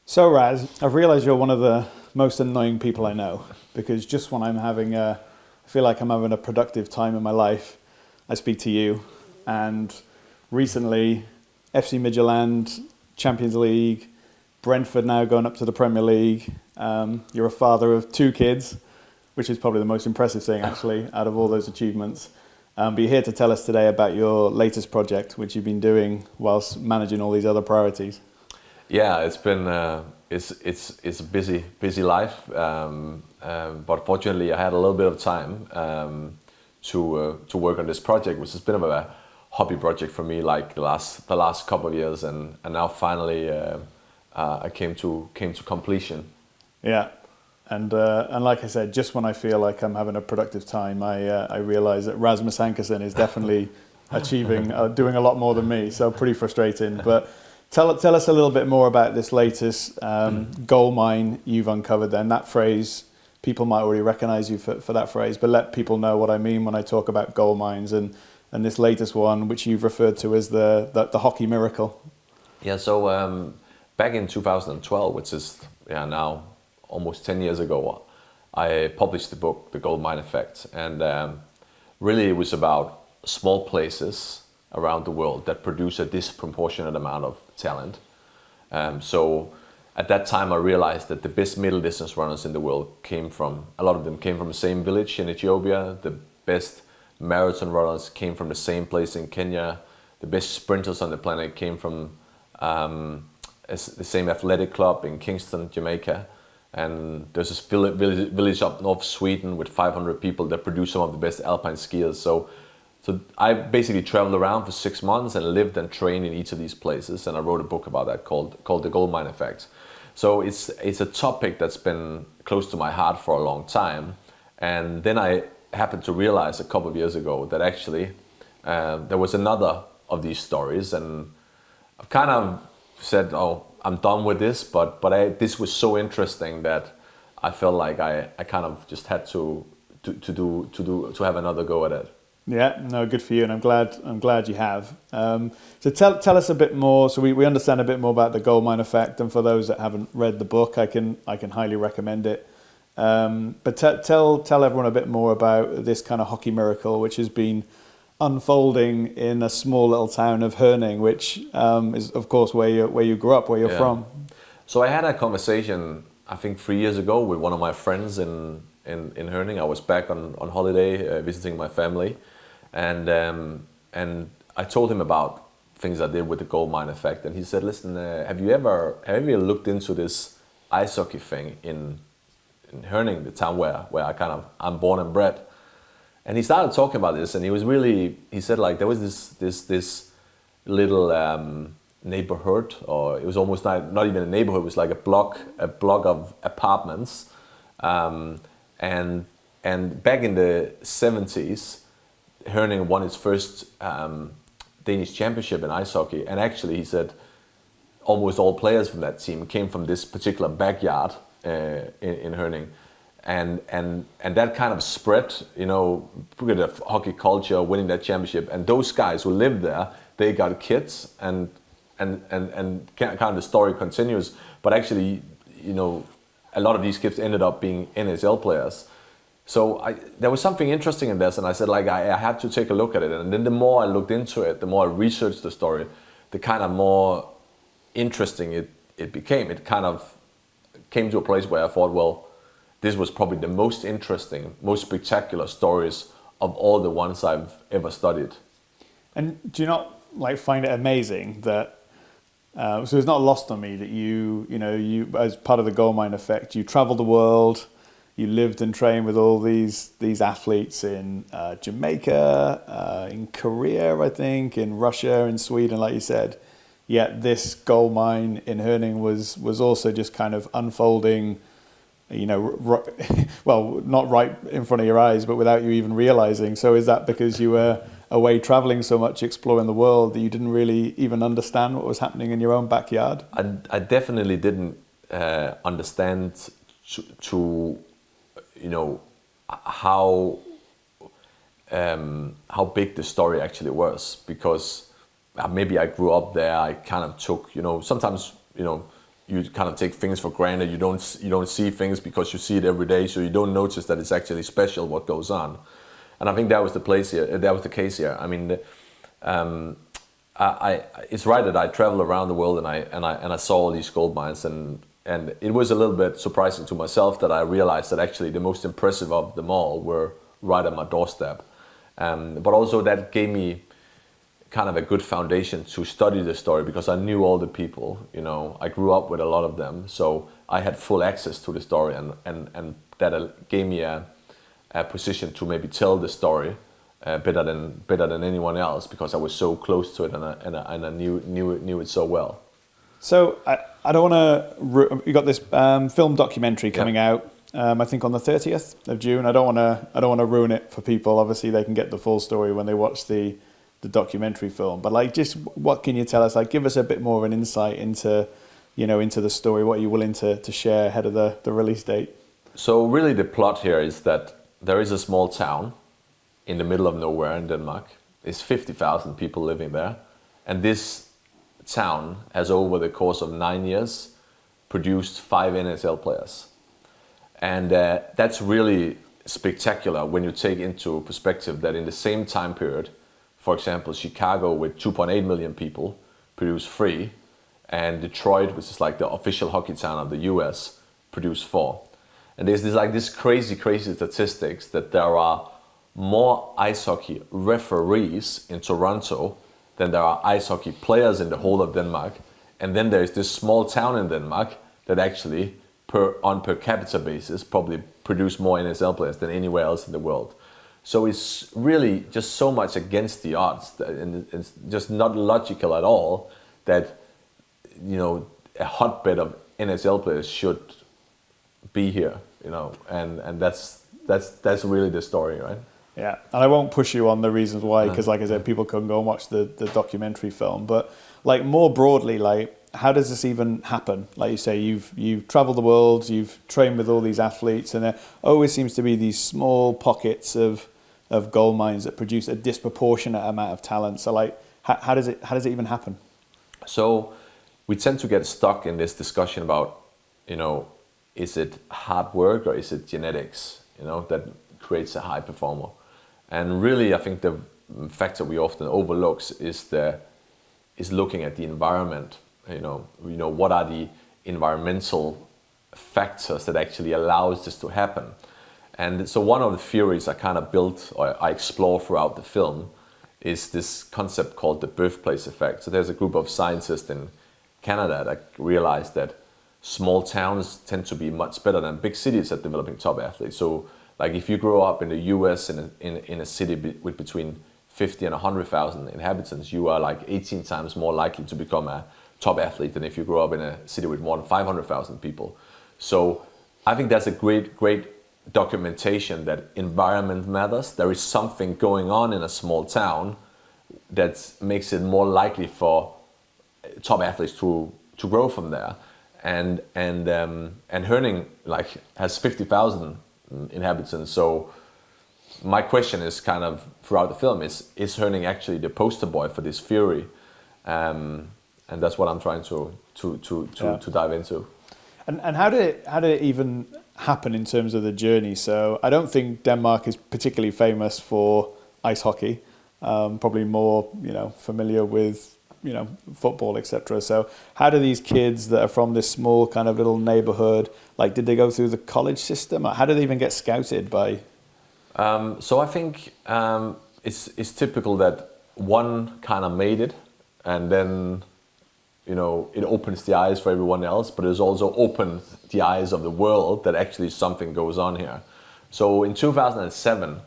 So Raz, I've realised you're one of the most annoying people I know because just when I feel like I'm having a productive time in my life, I speak to you. And recently, FC Midtjylland, Champions League, Brentford now going up to the Premier League. You're a father of two kids, which is probably the most impressive thing actually out of all those achievements. But you're here to tell us today about your latest project, which you've been doing whilst managing all these other priorities. Yeah, it's been it's a busy life, but fortunately I had a little bit of time to work on this project, which has been a hobby project for me, like the last couple of years, and now finally I came to completion. Yeah, and like I said, just when I feel like I'm having a productive time, I realise that Rasmus Ankersen is definitely achieving, doing a lot more than me. So pretty frustrating. But tell us a little bit more about this latest gold mine you've uncovered. Then that phrase, people might already recognise you for that phrase, but let people know what I mean when I talk about gold mines and this latest one, which you've referred to as the hockey miracle. Yeah, so back in 2012, which is now almost 10 years ago, I published the book, The Gold Mine Effect, and really it was about small places around the world that produce a disproportionate amount of talent. So at that time I realized that the best middle distance runners in the world a lot of them came from the same village in Ethiopia. The best marathon runners came from the same place in Kenya. The best sprinters on the planet came from the same athletic club in Kingston, Jamaica. And there's this village up north Sweden with 500 people that produce some of the best alpine skiers. So I basically traveled around for 6 months and lived and trained in each of these places, and I wrote a book about that called The Gold Mine Effect. So it's a topic that's been close to my heart for a long time, and then I happened to realize a couple of years ago that actually there was another of these stories, and I've kind of said, "Oh, I'm done with this," but this was so interesting that I felt like I kind of just had to have another go at it. Yeah, no, good for you, and I'm glad you have. So tell us a bit more. So we understand a bit more about the gold mine effect, and for those that haven't read the book, I can highly recommend it. But tell everyone a bit more about this kind of hockey miracle, which has been unfolding in a small little town of Herning, which is of course where you grew up, where you're from. So I had a conversation, I think 3 years ago, with one of my friends in Herning. I was back on holiday visiting my family, and I told him about things I did with the gold mine effect, and he said, "Listen, have you ever looked into this ice hockey thing in Herning, the town where I'm born and bred?" And he started talking about this, and he said like there was this little neighborhood, or it was almost not even a neighborhood, it was like a block of apartments, and back in the 70s, Herning won its first Danish championship in ice hockey, and actually he said almost all players from that team came from this particular backyard in Herning. And that kind of spread, with the hockey culture, winning that championship. And those guys who lived there, they got kids, and kind of the story continues. But actually, a lot of these kids ended up being NHL players. So there was something interesting in this, and I said like I had to take a look at it. And then the more I looked into it, the more I researched the story, the kind of more interesting it became. It kind of came to a place where I thought, well, this was probably the most interesting, most spectacular stories of all the ones I've ever studied. And do you not find it amazing that? So it's not lost on me that you as part of the gold mine effect, you traveled the world, you lived and trained with all these athletes in Jamaica, in Korea, I think, in Russia, in Sweden, like you said. Yet this gold mine in Herning was also just kind of unfolding. Well, not right in front of your eyes, but without you even realizing. So is that because you were away traveling so much, exploring the world, that you didn't really even understand what was happening in your own backyard? I definitely didn't understand to how big the story actually was, because maybe I grew up there. I kind of took, sometimes you kind of take things for granted. You don't see things because you see it every day, so you don't notice that it's actually special what goes on. And I think that was the place here. That was the case here. I mean, it's right that I travel around the world and I saw all these gold mines, and it was a little bit surprising to myself that I realized that actually the most impressive of them all were right at my doorstep. But also that gave me kind of a good foundation to study the story, because I knew all the people. You know, I grew up with a lot of them, so I had full access to the story, and that gave me a position to maybe tell the story better than anyone else, because I was so close to it and I knew it so well. So I don't want to. You got this film documentary coming out. I think on the 30th of June. I don't want to ruin it for people. Obviously, they can get the full story when they watch the documentary film. But like, just what can you tell us? Like, give us a bit more of an insight into, into the story. What are you willing to share ahead of the release date? So really, the plot here is that there is a small town in the middle of nowhere in Denmark. There's 50,000 people living there, and this town has, over the course of 9 years, produced 5 NHL players. And that's really spectacular when you take into perspective that in the same time period, for example, Chicago with 2.8 million people produced 3, and Detroit, which is like the official hockey town of the US, produced 4. And there's this crazy statistics that there are more ice hockey referees in Toronto than there are ice hockey players in the whole of Denmark. And then there's this small town in Denmark that actually, on per capita basis, probably produce more NHL players than anywhere else in the world. So it's really just so much against the odds, and it's just not logical at all that, a hotbed of NHL players should be here, and that's really the story, right? Yeah, and I won't push you on the reasons why, because like I said, people can go and watch the documentary film. But like, more broadly, like, how does this even happen? Like you say, you've traveled the world, you've trained with all these athletes, and there always seems to be these small pockets of gold mines that produce a disproportionate amount of talent. So like, how does it even happen? So we tend to get stuck in this discussion about, is it hard work or is it genetics, that creates a high performer? And really, I think the factor we often overlooks is looking at the environment. What are the environmental factors that actually allows this to happen? And so one of the theories I kind of built, or I explore throughout the film, is this concept called the birthplace effect. So there's a group of scientists in Canada that realized that small towns tend to be much better than big cities at developing top athletes. So like, if you grow up in the US in a city with between 50 and 100,000 inhabitants, you are like 18 times more likely to become a top athlete than if you grow up in a city with more than 500,000 people. So I think that's a great documentation that environment matters. There is something going on in a small town that makes it more likely for top athletes to grow from there. And Herning has 50,000 inhabitants. So my question is kind of throughout the film is Herning actually the poster boy for this theory? And that's what I'm trying to dive into. And how did it even happen in terms of the journey? So I don't think Denmark is particularly famous for ice hockey. Probably more, familiar with, football, etc. So how do these kids that are from this small kind of little neighborhood, like, did they go through the college system? How do they even get scouted by? So I think it's typical that one kind of made it, and then it opens the eyes for everyone else, but it's also opened the eyes of the world that actually something goes on here. So in 2007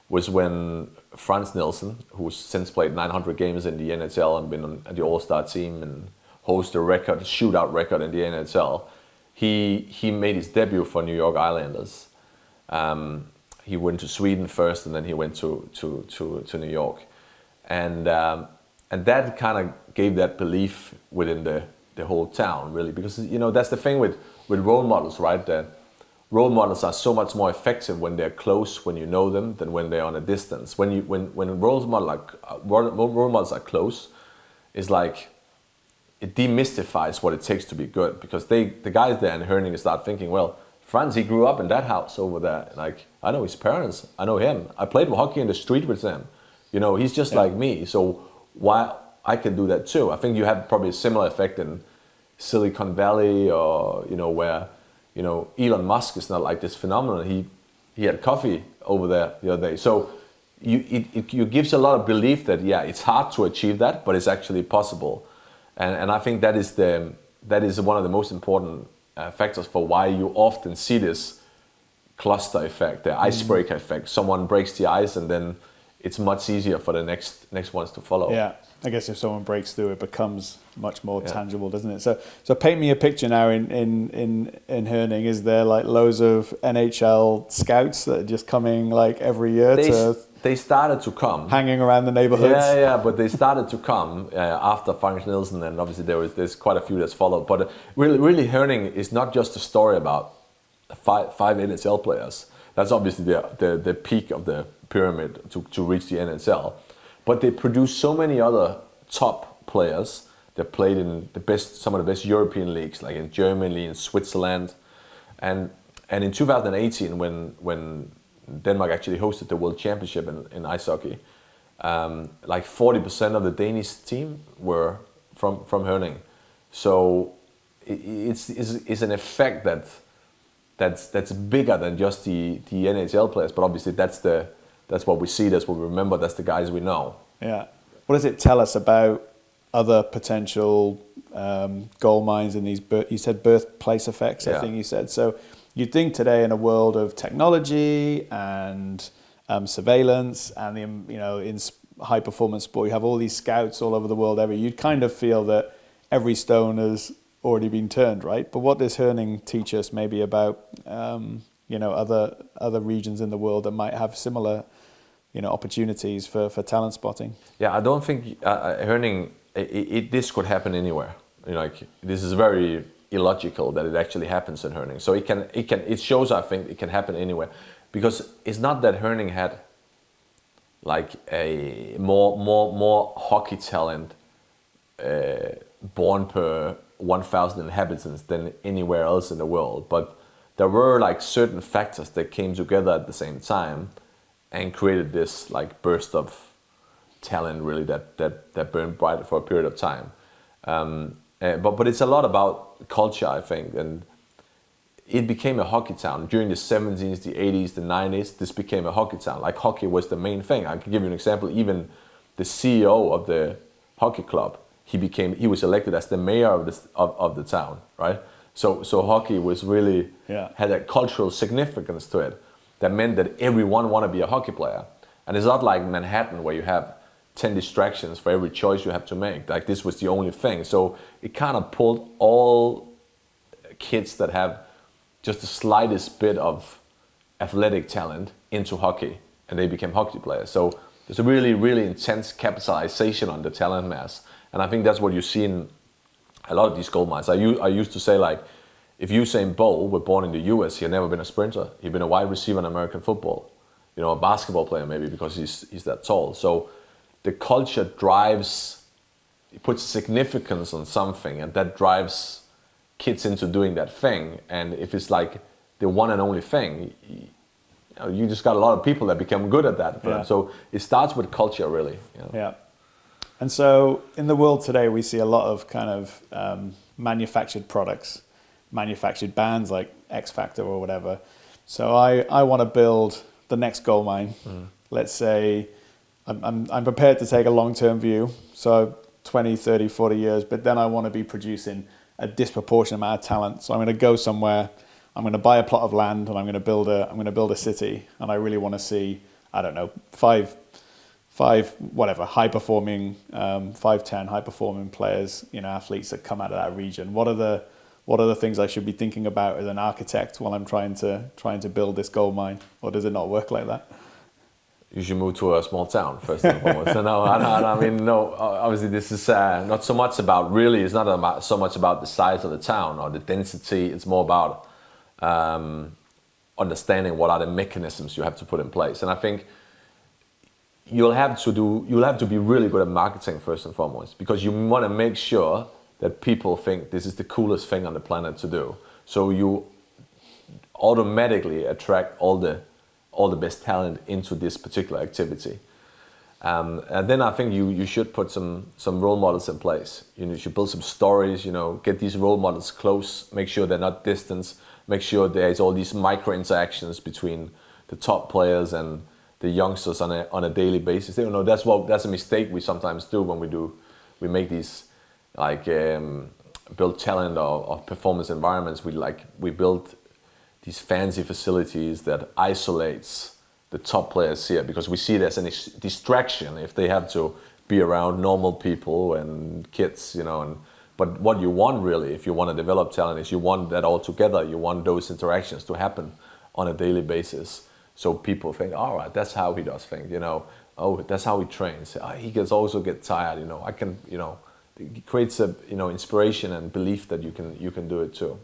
was when Frans Nielsen, who's since played 900 games in the NHL and been on the All-Star team and holds the shootout record in the NHL, he made his debut for New York Islanders. He went to Sweden first, and then he went to New York, and that kind of gave that belief within the whole town, really, because that's the thing with role models, right? That role models are so much more effective when they're close, when you know them, than when they're on a distance. When role models are close, it's it demystifies what it takes to be good, because the guys there in Herning start thinking, well, Franz, he grew up in that house over there. Like, I know his parents, I know him. I played hockey in the street with him. You know, he's just like me. So why I can do that too? I think you have probably a similar effect in Silicon Valley, or where Elon Musk is not like this phenomenon. He had coffee over there the other day. So it gives a lot of belief that it's hard to achieve that, but it's actually possible. And I think that is one of the most important factors for why you often see this cluster effect, the icebreaker effect. Someone breaks the ice, and then it's much easier for the next ones to follow. Yeah, I guess if someone breaks through, it becomes much more tangible, doesn't it? So paint me a picture now in Herning. Is there like loads of NHL scouts that are just coming like every year They started to come. Hanging around the neighborhoods? Yeah, but they started to come after Frank Nielsen, and obviously there's quite a few that's followed. But really Herning is not just a story about five NHL players. That's obviously the peak of the pyramid to reach the NHL. But they produce so many other top players that played in some of the best European leagues, like in Germany, in Switzerland. And in 2018, when Denmark actually hosted the World Championship in ice hockey, like 40% of the Danish team were from Herning. So it's an effect that's bigger than just the NHL players. But obviously that's what we see, that's what we remember, that's the guys we know. Yeah. What does it tell us about other potential gold mines in these, you said birthplace effects, I think you said. So you'd think today in a world of technology and surveillance and in high performance sport, you have all these scouts all over the world you'd kind of feel that every stone has already been turned, right? But what does Herning teach us maybe about other regions in the world that might have similar opportunities for talent spotting? Yeah, I don't think Herning, this could happen anywhere. Like, this is very illogical that it actually happens in Herning. So it shows, I think, it can happen anywhere, because it's not that Herning had like a more hockey talent born per 1,000 inhabitants than anywhere else in the world, but there were like certain factors that came together at the same time and created this like burst of talent, really, that burned bright for a period of time. But it's a lot about culture, I think, and it became a hockey town during the 70s, the 80s, the 90s. This became a hockey town. Like, hockey was the main thing. I can give you an example. Even the CEO of the hockey club, he was elected as the mayor of the town, right? So hockey was really had a cultural significance to it that meant that everyone wanted to be a hockey player. And it's not like Manhattan, where you have 10 distractions for every choice you have to make. Like, this was the only thing. So it kind of pulled all kids that have just the slightest bit of athletic talent into hockey, and they became hockey players. So there's a really, really intense capitalization on the talent mass. And I think that's what you see in a lot of these gold mines. I used to say, like, if Usain Bolt were born in the US, he had never been a sprinter. He'd been a wide receiver in American football. A basketball player maybe, because he's that tall. So the culture it puts significance on something, and that drives kids into doing that thing. And if it's like the one and only thing, you just got a lot of people that become good at that. So it starts with culture, really. Yeah. And so in the world today, we see a lot of kind of manufactured products, manufactured bands like X Factor or whatever. So I want to build the next gold mine. Let's say I'm prepared to take a long-term view, so 20, 30, 40 years, but then I want to be producing a disproportionate amount of talent. So I'm going to go somewhere, I'm going to buy a plot of land, and I'm going to build a city, and I really want to see, I don't know, five high performing 5'10" high performing players, athletes that come out of that region. What are the things I should be thinking about as an architect while I'm trying to build this gold mine? Or does it not work like that? You should move to a small town first and foremost. No, obviously this is not so much about, really, it's not so much about the size of the town or the density. It's more about understanding what are the mechanisms you have to put in place. And I think you'll have to be really good at marketing first and foremost, because you want to make sure that people think this is the coolest thing on the planet to do. So you automatically attract all the best talent into this particular activity. And then I think you should put some role models in place. You should build some stories, get these role models close, make sure they're not distant, make sure there's all these micro interactions between the top players and the youngsters on a daily basis. That's a mistake we sometimes do when we make these build talent or performance environments. We build these fancy facilities that isolates the top players here, because we see it as a distraction if they have to be around normal people and kids, but what you want really, if you want to develop talent, is you want that all together. You want those interactions to happen on a daily basis. So people think, all right, that's how he does things, oh, that's how he trains. He gets also get tired, I can, it creates a, inspiration and belief that you can do it too.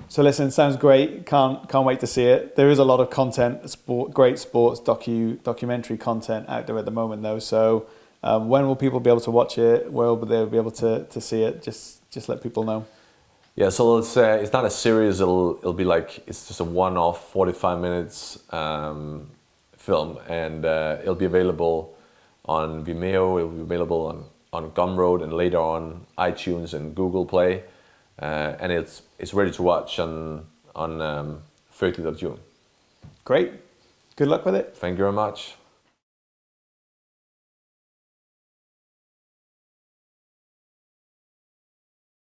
So listen, sounds great. Can't wait to see it. There is a lot of content, great sports documentary content out there at the moment, though. So when will people be able to watch it? Where will they be able to see it? Just let people know. Yeah, so it's not a series. It'll be it's just a one-off 45 minutes film, and it'll be available on Vimeo. It'll be available on Gumroad, and later on iTunes and Google Play. And it's ready to watch on 30th of June. Great. Good luck with it. Thank you very much.